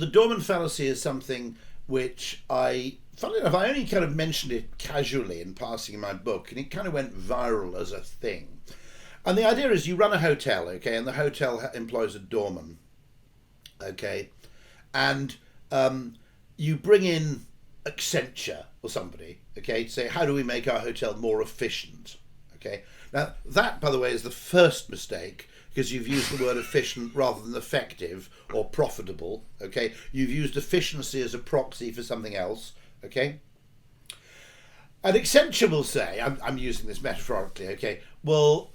the Doorman Fallacy is something which funnily enough, I only kind of mentioned it casually in passing in my book, and it kind of went viral as a thing. And the idea is you run a hotel, okay, and the hotel employs a doorman, okay, and you bring in Accenture or somebody, okay, to say, how do we make our hotel more efficient, okay? Now, that, by the way, is the first mistake, because you've used the word efficient rather than effective or profitable, okay? You've used efficiency as a proxy for something else, okay? And Accenture will say, I'm using this metaphorically, okay, well,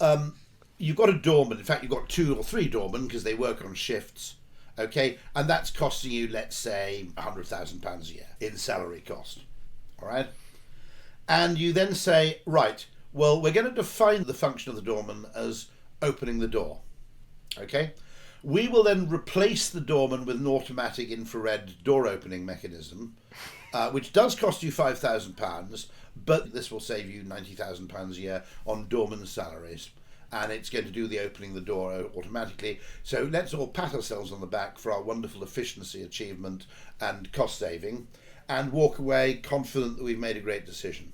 you've got a doorman, in fact, you've got 2 or 3 doormen because they work on shifts, okay, and that's costing you, let's say, £100,000 a year in salary cost, all right? And you then say, right, well, we're going to define the function of the doorman as opening the door, okay? We will then replace the doorman with an automatic infrared door opening mechanism, which does cost you £5,000, but this will save you £90,000 a year on doorman salaries. And it's going to do the opening the door automatically. So let's all pat ourselves on the back for our wonderful efficiency achievement and cost saving, and walk away confident that we've made a great decision.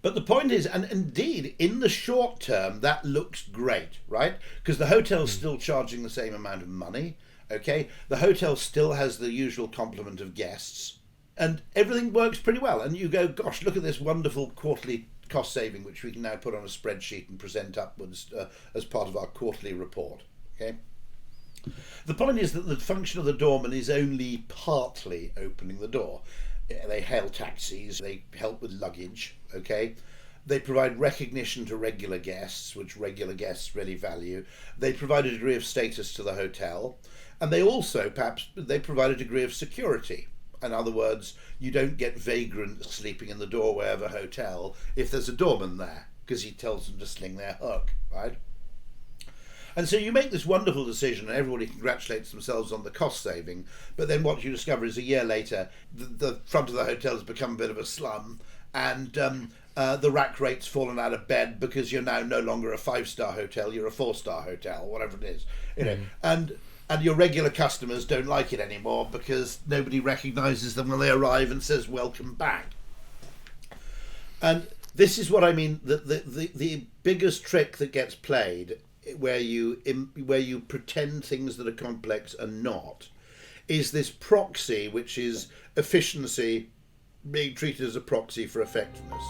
But the point is, and indeed, in the short term, that looks great, right? Because the hotel's still charging the same amount of money, okay? The hotel still has the usual complement of guests, and everything works pretty well. And you go, gosh, look at this wonderful quarterly cost saving, which we can now put on a spreadsheet and present upwards as part of our quarterly report, okay? The point is that the function of the doorman is only partly opening the door. They hail taxis, they help with luggage, okay? They provide recognition to regular guests, which regular guests really value. They provide a degree of status to the hotel. And they also, perhaps, they provide a degree of security. In other words, you don't get vagrants sleeping in the doorway of a hotel if there's a doorman there, because he tells them to sling their hook, right? And so you make this wonderful decision and everybody congratulates themselves on the cost saving, but then what you discover is a year later, the front of the hotel has become a bit of a slum, and the rack rate's fallen out of bed because you're now no longer a 5-star hotel, you're a 4-star hotel, whatever it is, you know, and your regular customers don't like it anymore because nobody recognises them when they arrive and says welcome back. And this is what I mean, the biggest trick that gets played, where you pretend things that are complex are not, is this proxy, which is efficiency being treated as a proxy for effectiveness.